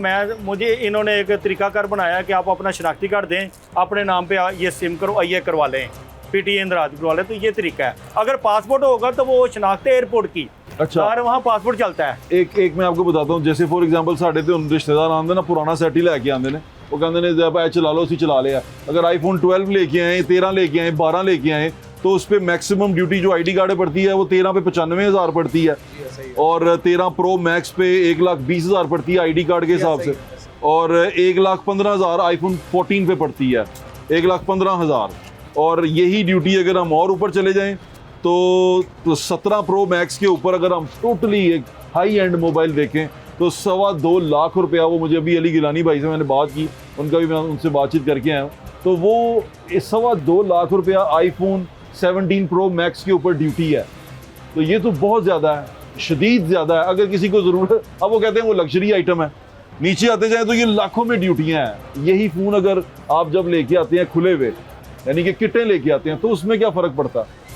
मुझे इन्होंने एक तरीकाकार बनाया कि आप अपना शनाख्ती कार्ड दें, अपने नाम पे ये सिम ये करवा लें, PTA इंदराज करवा लें, तो ये तरीका है। अगर पासपोर्ट होगा तो वो शनाख्त एयरपोर्ट की, अच्छा। और वहाँ पासपोर्ट चलता है। एक मैं आपको बताता हूँ, जैसे फॉर एग्जांपल साढ़े तो रिश्तेदार आते ना, पुराना सेट ही लेके आते हैं, वो कहते हैं जब चला लो उसी चला लिया। अगर iPhone 12 लेके आए, 13 लेके आए, 12 लेके आए, तो उस पर मैक्सिमम ड्यूटी जो ID कार्ड पड़ती है वो 13 पे 95,000 पड़ती है, और 13 Pro Max पे 1,20,000 पड़ती है ID कार्ड के हिसाब से, और 1,15,000 iPhone 14 पे पड़ती है, 1,15,000। और यही ड्यूटी अगर हम और ऊपर चले जाएं तो 17 Pro Max के ऊपर अगर हम टोटली एक हाई एंड मोबाइल देखें तो 2.25 लाख रुपया, वो मुझे अभी अली गिलानी भाई से मैंने बात की, उनका भी मैं उनसे बातचीत करके आया हूँ, तो वो 2.25 लाख रुपया iPhone 17 Pro Max के ऊपर ड्यूटी है। तो ये तो बहुत ज़्यादा है, शदीद ज़्यादा है। अगर किसी को ज़रूरत, अब वो कहते हैं वो लग्जरी आइटम है, नीचे आते जाएँ तो ये लाखों में ड्यूटियाँ हैं। यही फ़ोन अगर आप जब लेके आते हैं खुले हुए, यानी कि किटें लेके आते हैं, तो उसमें क्या फ़र्क पड़ता है?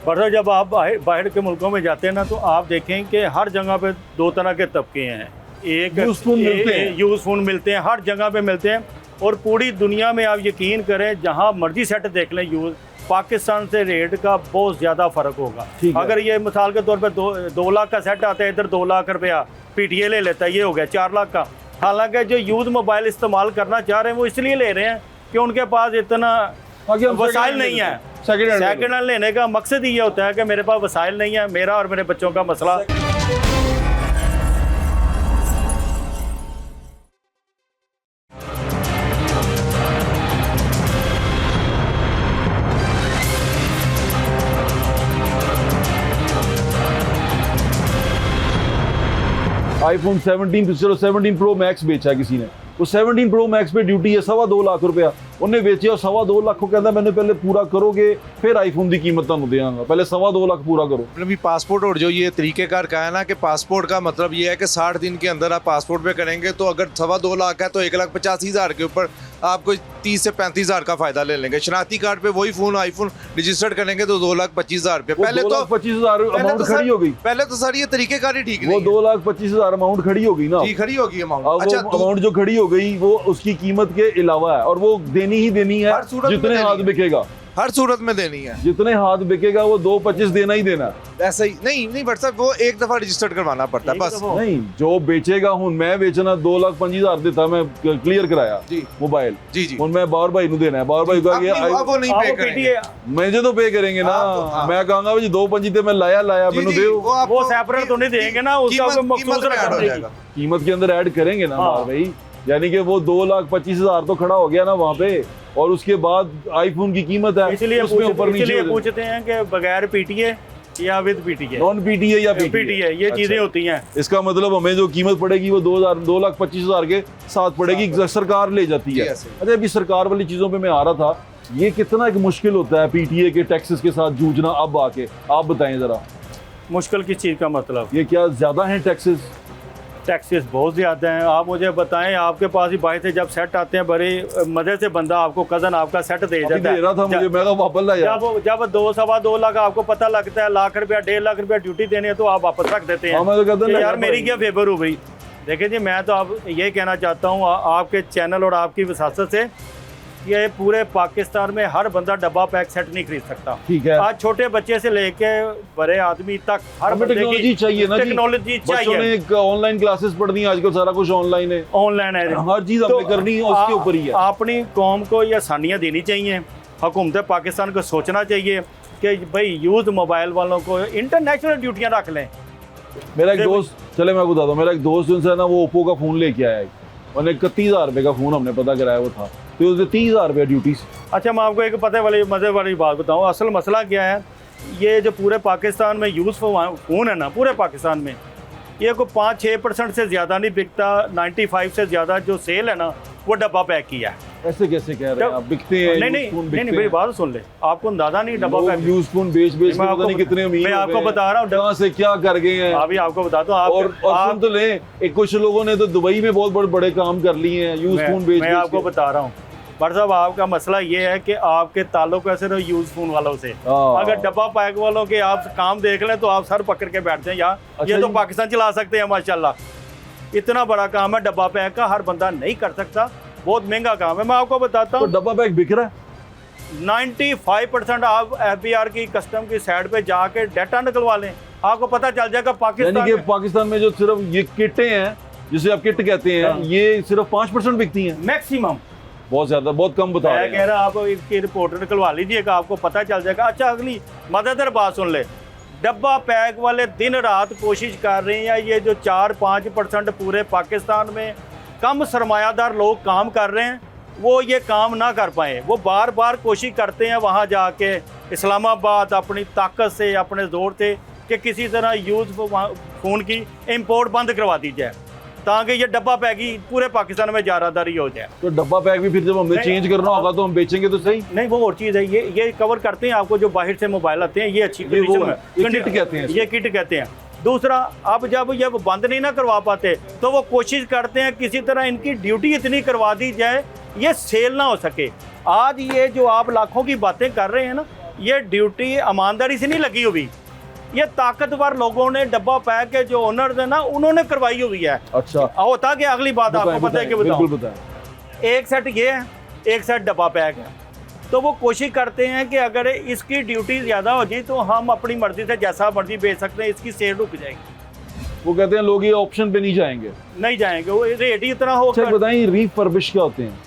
पर जब आप बाहर के मुल्कों में जाते हैं ना, तो आप देखें कि हर जगह पे 2 तरह के तबके हैं। एक यूज़ फ़ोन मिलते हैं, हर जगह पे मिलते हैं, और पूरी दुनिया में आप यकीन करें जहाँ मर्जी सेट देख लें यूज़, पाकिस्तान से रेट का बहुत ज़्यादा फ़र्क होगा। अगर ये मिसाल के तौर पे 2 लाख का सेट आता है, इधर 2 लाख रुपया PTA ले लेता है, ये हो गया 4 लाख का। हालांकि जो यूज़ मोबाइल इस्तेमाल करना चाह रहे हैं वो इसलिए ले रहे हैं कि उनके पास इतना वसाइल नहीं है। सेकेंड हैंड लेने का मकसद ये होता है कि मेरे पास वसाइल नहीं है, मेरा और मेरे बच्चों का मसला। iPhone 17 तो चलो 17 Pro Max बेचा किसी ने, वो 17 Pro Max पे ड्यूटी है 2.25 लाख रुपया, उन्हें बेचे और 2.25 लाख को कहता मैंने पहले पूरा करोगे फिर आईफोन की कीमत तुहानू देंगा, पहले 2.25 लाख पूरा करो। मतलब पासपोर्ट और जो ये तरीक़ेकार का है ना कि पासपोर्ट का मतलब ये है कि 60 दिन के अंदर आप पासपोर्ट पे करेंगे, तो अगर 2.25 लाख है तो 1,85,000 के ऊपर आपको 30 से 35,000 का फायदा ले लेंगे। शनाख्ती कार्ड पे वही फ़ोन आईफोन रजिस्टर्ड करेंगे तो 2,25,000 रुपये। पहले तो 2,25,000 अमाउंट खड़ी हो गई। पहले तो सर ये तरीक़ेकार ही ठीक नहीं, वो 2,25,000 अमाउंट खड़ी हो गई ना। जी खड़ी होगी अमाउंट। अच्छा, अमाउंट जो खड़ी हो गई वो उसकी कीमत के अलावा है और वो देनी ही देनी है जितने हाथ बिकेगा। हर सूरत में देनी है। जितने हाथ बिकेगा वो 2.25 देना ही देना। ऐसा ही नहीं बट साहब वो एक दफ़ा रजिस्टर्ड करवाना पड़ता है एक बस। दफा। नहीं, जो बेचेगा हूं मैं बेचना 2,25,000 देता, मैं क्लियर कराया जी। मोबाइल जी जी और मैं बार भाई नु देना है, बार भाई का अब वो नहीं पे आप करेंगे। PTA मुझे तो पे करेंगे ना। हाँ। मैं कहूंगा भाई 2.25 ते मैं लाया जी, मैनू जी, देओ। वो सेपरेट तो नहीं देंगे ना, उसका कीमत- कोई मखसूस कीमत में ऐड हो रकम जाएगा। कीमत के अंदर ऐड करेंगे ना हाँ। बार भाई, यानी कि वो 2,25,000 तो खड़ा हो गया ना वहाँ पे, और उसके बाद आईफोन की कीमत है इसलिए उसमें ऊपर नीचे इसलिए हो जाए। पूछते हैं कि बगैर PTA या विद PTA, नॉन पीटीए या PTA ये चीजें अच्छा। होती हैं। इसका मतलब हमें जो कीमत पड़ेगी वो 2,25,000 के साथ पड़ेगी, सरकार ले जाती जी, है। ऐसे। अच्छा, अभी सरकार वाली चीज़ों पे मैं आ रहा था, ये कितना एक मुश्किल होता है PTA के टैक्सेस के साथ जूझना, अब आके आप बताएं ज़रा, मुश्किल किस चीज़ का मतलब? ये क्या ज़्यादा है टैक्सेस? टैक्सेस बहुत ज़्यादा हैं। आप मुझे बताएं, आपके पास ही बाहर से जब सेट आते हैं, बड़े मज़े से बंदा आपको कज़न आपका सेट दे अभी जाता दे रहा था है। मुझे, मैं कहा वापस ला यार। जब 2-2.25 लाख आपको पता लगता है, लाख रुपया 1.5 लाख रुपया ड्यूटी देनी है, तो आप वापस रख देते हाँ, हैं मैं तो कहता कि ना यार मेरी क्या फेवर हो गई। देखिए जी, मैं तो आप ये कहना चाहता हूँ आपके चैनल और आपकी वसासत से, ये पूरे पाकिस्तान में हर बंदा डब्बा पैक सेट नहीं खरीद सकता। ठीक है, आज छोटे बच्चे से लेके बड़े आदमी तक हर हमें बंदे टेक्नोलॉजी की चाहिए ना जी। टेक्नोलॉजी बच्चों चाहिए। ने ऑनलाइन क्लासेस पढ़नी है आजकल, सारा कुछ ऑनलाइन है, ऑनलाइन है, हर चीज़ हमने करनी है, उसके ऊपर ही है। अपनी कौम को ये आसानियाँ देनी चाहिए। हुकूमत पाकिस्तान को सोचना चाहिए कि भाई यूथ मोबाइल वालों को इंटरनेशनल ड्यूटियाँ रख लें। मेरा एक दोस्त, चले मैं बताता हूँ, मेरा एक दोस्त जो है ना, वो ओप्पो का फ़ोन लेके आया है, और 31,000 रुपये का फ़ोन हमने पता कराया वो था, तो उसने 30,000 रुपये ड्यूटी। अच्छा, मैं आपको एक पते वाली मज़े वाली बात बताऊँ। असल मसला क्या है, ये जो पूरे पाकिस्तान में यूज़ फ़ोन है ना, पूरे पाकिस्तान में ये को 5-6% से ज़्यादा नहीं बिकता। 95 से ज़्यादा जो सेल है ना, वो डब्बा पैक किया है। ऐसे कैसे कह रहे हैं आप? बिकते हैं नहीं, मेरी बात सुन ले, आपको अंदाजा नहीं डब्बा पैक। यूज फोन बेच के मैं पता आपको नहीं कितने अमीर मैं हो आपको गए बता रहा हूँ, कहाँ से क्या कर गए हैं। अभी आपको बताता हूँ। और सुन तो ले, एक कुछ लोगों ने तो दुबई में बहुत बड़े बड़े काम कर लिए हैं यूज फोन बेच मैं आपको बता रहा हूँ बट साहब, आपका मसला ये है कि आपके ताल्लुक ऐसे रहो यूज फोन वालों से। हाँ। अगर डब्बा पैक वालों के आप काम देख लें तो आप सर पकड़ के बैठ जाएं यार। अच्छा ये तो जी। पाकिस्तान चला सकते हैं माशाल्लाह। इतना बड़ा काम है डब्बा पैक का, हर बंदा नहीं कर सकता, बहुत महंगा काम है। मैं आपको बताता तो हूँ, डब्बा पैक बिक रहा है। 95% आप FBR की कस्टम की साइड पे जाके डाटा निकलवा लें, आपको पता चल जाएगा यानी पाकिस्तान कि में पाकिस्तान में जो सिर्फ ये किटें हैं, जिसे आप किट कहते हैं, हाँ। ये सिर्फ 5% बिकती हैं। मैक्सिमम। बहुत ज्यादा, बहुत कम बता मैं रहे कह हैं। रहा आप इसकी रिपोर्ट निकलवा लीजिएगा, आपको पता चल जाएगा। अच्छा, अगली मजेदार बात सुन ले, डब्बा पैक वाले दिन रात कोशिश कर रहे हैं, ये जो 4-5% पूरे पाकिस्तान में कम सरमायादार लोग काम कर रहे हैं, वो ये काम ना कर पाए। वो बार बार कोशिश करते हैं वहाँ जाके इस्लामाबाद अपनी ताकत से, अपने ज़ोर से, कि किसी तरह यूज़ फ़ोन की इंपोर्ट बंद करवा दी जाए, ताकि ये डब्बा पैक ही पूरे पाकिस्तान में जारादारी हो जाए। तो डब्बा पैक भी फिर जब हमें नहीं, चेंज करना होगा तो हम बेचेंगे तो सही। नहीं, वो और चीज़ है, ये कवर करते हैं आपको जो बाहर से मोबाइल आते हैं, ये अच्छी ये वो कंडीशन है, में, ये किट कहते हैं ये किट कहते हैं। दूसरा, अब जब ये बंद नहीं ना करवा पाते तो वो कोशिश करते हैं किसी तरह इनकी ड्यूटी इतनी करवा दी जाए ये सेल ना हो सके। आज ये जो आप लाखों की बातें कर रहे हैं ना, ये ड्यूटी ईमानदारी से नहीं लगी हुई, ये ताकतवर लोगों ने, डब्बा पैक के जो ओनर्स है ना, उन्होंने करवाई हुई है। अच्छा, होता कि अगली बात आपको पता है कि बिल्कुल बताओ, बताएं। एक सेट ये है, एक सेट डब्बा पैक है, तो वो कोशिश करते हैं कि अगर इसकी ड्यूटी ज़्यादा हो जाए तो हम अपनी मर्जी से जैसा मर्जी बेच सकते हैं, इसकी सेल रुक जाएगी। वो कहते हैं लोग ये ऑप्शन पे नहीं जाएंगे। नहीं जाएंगे, वो रेट ही इतना हो। अच्छा बताएं, रीफर्बिश क्या होते हैं?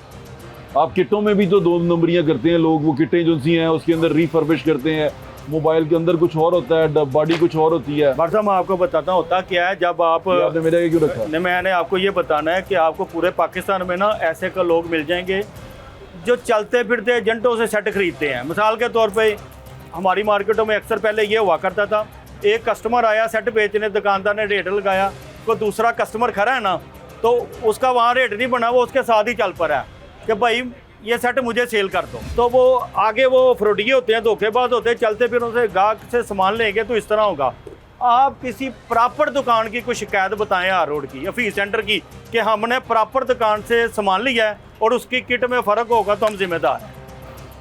आप किटों में भी तो 2 नंबरियां करते हैं लोग, वो किटें जो सी हैं उसके अंदर रीफर्बिश करते हैं, मोबाइल के अंदर कुछ और होता है, बॉडी कुछ और होती है। बरसा मैं आपको बताता हूँ होता क्या है, जब आप ये आपने मेरे आगे क्यों रखा? नहीं, मैंने आपको ये बताना है कि आपको पूरे पाकिस्तान में ना ऐसे का लोग मिल जाएंगे जो चलते फिरते एजेंटों से सेट खरीदते हैं। मिसाल के तौर पे हमारी मार्केटों में अक्सर पहले ये हुआ करता था, एक कस्टमर आया सेट बेचने, दुकानदार ने रेट लगाया, कोई दूसरा कस्टमर खड़ा है ना, तो उसका वहाँ रेट नहीं बना, वो उसके साथ ही चल पड़ा है कि भाई ये सेट मुझे सेल कर दो। तो वो आगे वो फ्रॉडिये होते हैं, धोखेबाज होते हैं, चलते फिर उनसे गाहक से सामान लेंगे तो इस तरह होगा। आप किसी प्रॉपर दुकान की कोई शिकायत बताएं हर रोड की या फीस सेंटर की कि हमने प्रॉपर दुकान से सामान लिया है और उसकी किट में फ़र्क होगा तो हम जिम्मेदार हैं।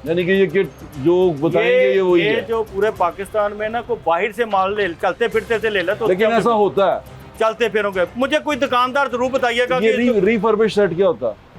यानी कि ये किट जो बताएंगे ये वही है। जो पूरे पाकिस्तान में ना कोई बाहर से माल ले, चलते फिरते से ले ले तो लेकिन ऐसा होता है, चलते फिरोगे। मुझे कोई दुकानदार जरूर बताइएगा ये कि रीफर्बिश सेट क्या होता है?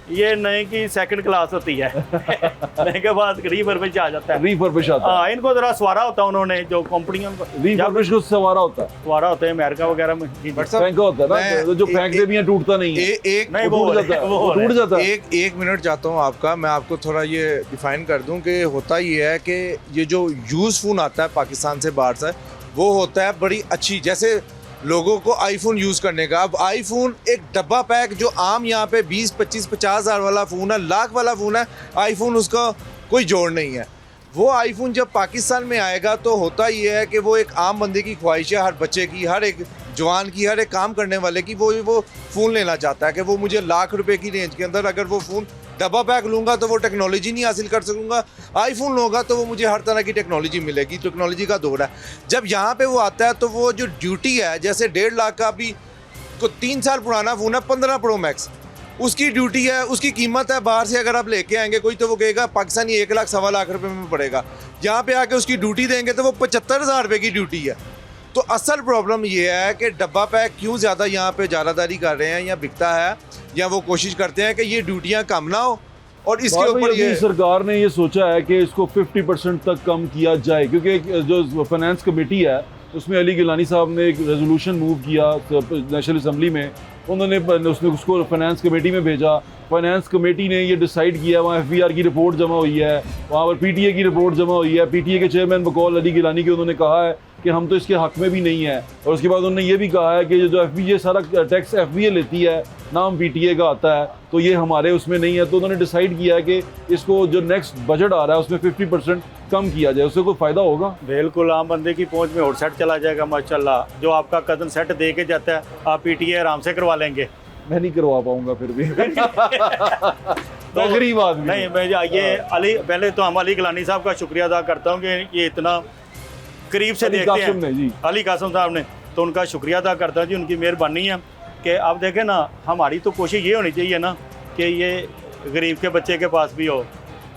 ये नए की सेकंड क्लास होती है नए के बाद रिफर्बिश आ जाता है। रिफर्बिश आता है, हाँ, इनको जरा सवारा होता है उन्होंने जो कंपनियों को रिफर्बिश को सवारा होता है, सवारा होता है अमेरिका वगैरह में। जी, बट साहब, फेंका होता है ना, मैं- जो फेंकते भी हैं टूटता नहीं है, एक नहीं वो टूट जाता है, वो वो टूट जाता है। एक मिनट चाहता हूँ आपका, मैं आपको थोड़ा ये डिफाइन कर दूं कि होता ये है कि ये जो यूज़ फ़ोन आता है पाकिस्तान से बाहर से, वो होता है बड़ी अच्छी, जैसे लोगों को आईफोन यूज़ करने का। अब आईफोन एक डब्बा पैक जो आम यहाँ पे 20, 25, 50 हज़ार वाला फ़ोन है, लाख वाला फ़ोन है, आईफोन उसका कोई जोड़ नहीं है। वो आईफोन जब पाकिस्तान में आएगा तो होता ये है कि वो एक आम बंदे की ख्वाहिश है, हर बच्चे की, हर एक जवान की, हर एक काम करने वाले की, वो फ़ोन लेना चाहता है कि वो मुझे लाख रुपए की रेंज के अंदर अगर वो फ़ोन डब्बा पैक लूँगा तो वो टेक्नोलॉजी नहीं हासिल कर सकूँगा, आईफोन लूँगा तो वो मुझे हर तरह की टेक्नोलॉजी मिलेगी। टेक्नोलॉजी का दौर है। जब यहाँ पे वो आता है तो वो जो ड्यूटी है, जैसे 1.5 लाख का अभी को 3 साल पुराना फ़ोन है 15 प्रो मैक्स, उसकी ड्यूटी है, उसकी कीमत है, बाहर से अगर आप लेके आएंगे कोई तो वो कहेगा पाकिस्तानी 1 लाख 1.25 लाख रुपए में पड़ेगा। यहाँ पे आके उसकी ड्यूटी देंगे तो वो 75,000 रुपये की ड्यूटी है। तो असल प्रॉब्लम ये है कि डब्बा पैक क्यों ज़्यादा यहाँ पे ज़्यादादारी कर रहे हैं या बिकता है, या वो कोशिश करते हैं कि ये ड्यूटियाँ कम ना हो और इसके बात ऊपर भाई, ये अभी सरकार ने ये सोचा है कि इसको 50% तक कम किया जाए, क्योंकि एक जो फाइनेंस कमेटी है उसमें अली गिलानी साहब ने एक रेजोल्यूशन मूव किया नेशनल असम्बली में, उन्होंने उसने उसको फाइनेंस कमेटी में भेजा। फाइनेंस कमेटी ने ये डिसाइड किया, वहाँ FBR की रिपोर्ट जमा हुई है, वहाँ पर PTA की रिपोर्ट जमा हुई है। PTA के चेयरमैन बकौल अली गिलानी के उन्होंने कहा है कि हम तो इसके हक में भी नहीं है, और उसके बाद उन्होंने ये भी कहा है कि जो FBA सारा टैक्स FBA लेती है, नाम PTA का आता है, तो ये हमारे उसमें नहीं है। तो उन्होंने डिसाइड किया है कि इसको जो नेक्स्ट बजट आ रहा है उसमें 50% कम किया जाए, उससे कोई फ़ायदा होगा। बिल्कुल आम बंदे की पहुंच में और सेट चला जाएगा माशाल्लाह। जो आपका कज़न सेट दे के जाता है आप PTA आराम से करवा लेंगे। मैं नहीं करवा पाऊंगा फिर भी मैं गरीब आदमी नहीं, मैं ये अली, पहले तो हम अली गिलानी साहब का शुक्रिया अदा करता हूँ कि ये इतना करीब से अली देखते कासिम ने, हैं, जी। अली कासिम साहब ने, तो उनका शुक्रिया अदा करता हूँ जी, उनकी मेहरबानी है कि आप देखें ना, हमारी तो कोशिश ये होनी चाहिए ना कि ये गरीब के बच्चे के पास भी हो,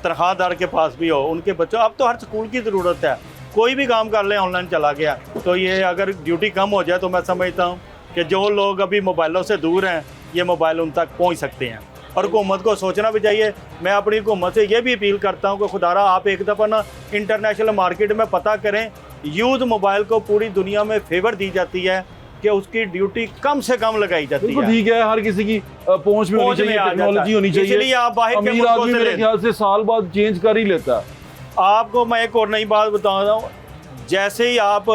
तनख्वाहदार के पास भी हो, उनके बच्चों, अब तो हर स्कूल की ज़रूरत है, कोई भी काम कर ले ऑनलाइन चला गया। तो ये अगर ड्यूटी कम हो जाए तो मैं समझता हूँ कि जो लोग अभी मोबाइलों से दूर हैं ये मोबाइल उन तक पहुँच सकते हैं, और हुकूमत को सोचना भी चाहिए। मैं अपनी हुकूमत से ये भी अपील करता हूँ कि खुदारा आप एक दफ़ा ना इंटरनेशनल मार्केट में पता करें, यूज़ मोबाइल को पूरी दुनिया में फेवर दी जाती है कि उसकी ड्यूटी कम से कम लगाई जाती बिल्कुल है। ठीक है, हर किसी की पहुंच में होनी पहुंच में चाहिए, आ जाता टेक्नोलॉजी है। होनी चाहिए। इसलिए आप बाहर के अमीर मुल्कों आदमी से मेरे ले- ख्याल से साल बाद चेंज कर ही लेता है। आपको मैं एक और नई बात बता रहा हूँ, जैसे ही आप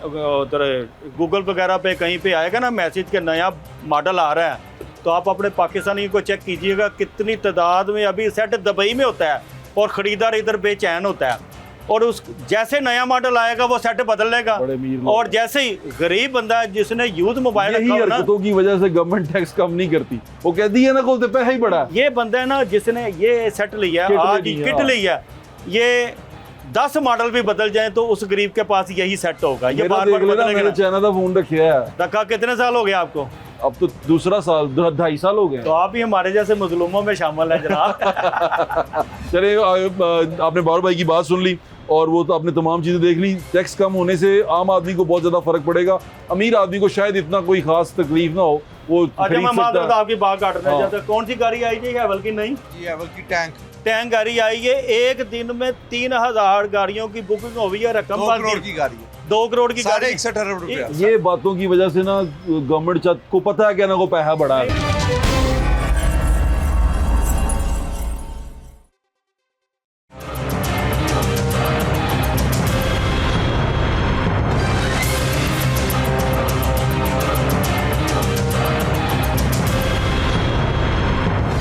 उधर गूगल वगैरह पे कहीं पे आएगा ना मैसेज के नया मॉडल आ रहा है, तो आप अपने पाकिस्तानी को चेक कीजिएगा कितनी तादाद में अभी सेट दुबई में होता है और ख़रीदार इधर बेचैन होता है, और उस जैसे नया मॉडल आएगा वो सेट बदल लेगा। बड़े अमीर लोग। और जैसे ही गरीब बंदा है जिसने यूज मोबाइल यही रखा हो ना, हरकतों की वजह से गवर्नमेंट टैक्स कम नहीं करती, वो कहती है ना खोलते पैसा ही बड़ा है। ये बंदा है ना जिसने ये सेट लिया किट आज लेनी है, किट हाँ। लिया, ये 10 मॉडल भी बदल जाए तो उस गरीब के पास यही सेट होगा, ये मेरा बार देख बार लेना, बदलेगा मैंने ना। चाइना का फोन रखा है, रखा कितने साल हो गए आपको? अब तो दूसरा साल 2.5 साल हो गए। तो आप ही हमारे जैसे मजलूमों में शामिल हैं जनाब। चलिए, आपने बाबर भाई की बात सुन ली और वो तो आपने तमाम चीज़ें देख ली। टैक्स कम होने से आम आदमी को बहुत ज़्यादा फर्क पड़ेगा, अमीर आदमी को शायद इतना कोई खास तकलीफ ना हो, वो अच्छा, खरीद मैं माजरत सकता है। आपकी बात काटना हाँ। चाहता हूं। कौन सी गाड़ी आई थी? हैवल की नहीं, ये एवल की टैंक टैंक गाड़ी आई है। एक दिन में 3000 गाड़ियों की बुकिंग हो गई है, रकम 2 बाकी करोड़ की गाड़ी है, 2 करोड़ की गाड़ी। 61 अरब रुपया। ये बातों की वजह से ना गवर्नमेंट को पता है कि ना को पैसा बढ़ा है।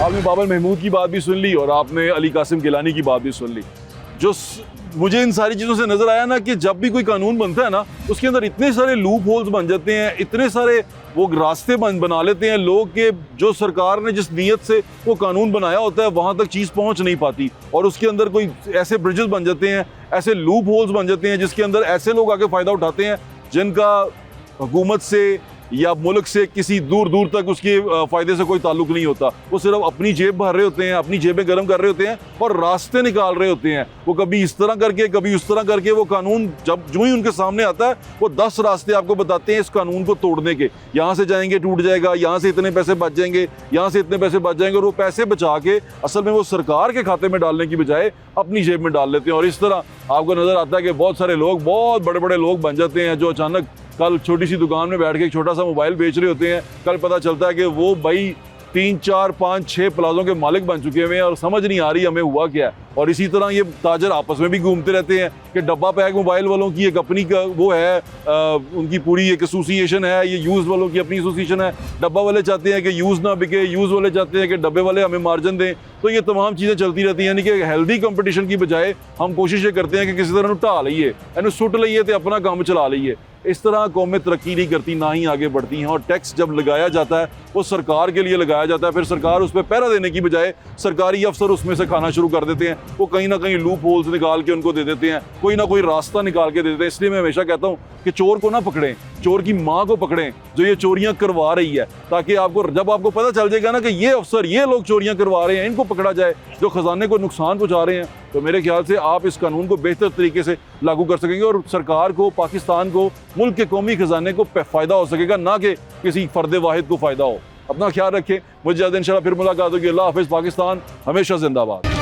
आपने बाबर महमूद की बात भी सुन ली और आपने अली कासिम गिलानी की बात भी सुन ली। मुझे इन सारी चीज़ों से नज़र आया ना कि जब भी कोई कानून बनता है ना, उसके अंदर इतने सारे लूप होल्स बन जाते हैं, इतने सारे वो रास्ते बना लेते हैं लोग के जो सरकार ने जिस नीयत से वो कानून बनाया होता है वहाँ तक चीज़ पहुँच नहीं पाती, और उसके अंदर कोई ऐसे ब्रिजेस बन जाते हैं, ऐसे लूप होल्स बन जाते हैं जिसके अंदर ऐसे लोग आके फ़ायदा उठाते हैं जिनका हुकूमत से या मुल्क से किसी दूर दूर तक उसके फ़ायदे से कोई ताल्लुक नहीं होता। वो सिर्फ अपनी जेब भर रहे होते हैं, अपनी जेबें गर्म कर रहे होते हैं और रास्ते निकाल रहे होते हैं। वो कभी इस तरह करके, कभी उस तरह करके, वो कानून जब जो ही उनके सामने आता है वो 10 रास्ते आपको बताते हैं इस कानून को तोड़ने के। यहाँ से जाएंगे टूट जाएगा, यहाँ से इतने पैसे बच जाएंगे, यहाँ से इतने पैसे बच जाएंगे, और वो पैसे बचा के असल में वो सरकार के खाते में डालने की बजाय अपनी जेब में डाल लेते हैं। और इस तरह आपको नज़र आता है कि बहुत सारे लोग बहुत बड़े बड़े लोग बन जाते हैं, जो अचानक कल छोटी सी दुकान में बैठ के एक छोटा सा मोबाइल बेच रहे होते हैं, कल पता चलता है कि वो भाई 3, 4, 5, 6 प्लाजों के मालिक बन चुके हुए हैं और समझ नहीं आ रही हमें हुआ क्या है। और इसी तरह ये ताजर आपस में भी घूमते रहते हैं कि डब्बा पैक मोबाइल वालों की एक अपनी का वो है, उनकी पूरी एक एसोसिएशन है, ये यूज़ वालों की अपनी एसोसिएशन है। डब्बा वाले चाहते हैं कि यूज़ ना बिके, यूज़ वाले चाहते हैं कि डब्बे वाले हमें मार्जिन दें। तो ये तमाम चीज़ें चलती रहती हैं, यानी कि हेल्दी कंपटीशन की बजाय हम कोशिश ये करते हैं कि किसी तरह ढा लीए, यानी सुट लीए तो अपना काम चला लीए। इस तरह कौमें तरक्की नहीं करती, ना ही आगे बढ़ती हैं। और टैक्स जब लगाया जाता है वो सरकार के लिए लगाया जाता है, फिर सरकार उस पर पहरा देने की बजाय सरकारी अफसर उसमें से खाना शुरू कर देते हैं। वो कहीं ना कहीं लूप होल्स निकाल के उनको दे देते हैं, कोई ना कोई रास्ता निकाल के दे देते हैं। इसलिए मैं हमेशा कहता हूँ कि चोर को ना पकड़ें, चोर की माँ को पकड़ें जो ये चोरियाँ करवा रही है, ताकि आपको जब आपको पता चल जाएगा ना कि ये अफसर, ये लोग चोरियाँ करवा रहे हैं, इनको पकड़ा जाए जो खजाने को नुकसान पहुँचा रहे हैं, तो मेरे ख्याल से आप इस कानून को बेहतर तरीके से लागू कर सकेंगे और सरकार को, पाकिस्तान को, मुल्क के कौमी खजाने को फ़ायदा हो सकेगा, ना कि किसी फ़र्द वाहिद को फ़ायदा हो। अपना ख्याल रखें, मुझे ज़्यादा इंशाल्लाह फिर मुलाकात होगी। अल्लाह हाफ़िज़। पाकिस्तान हमेशा जिंदाबाद।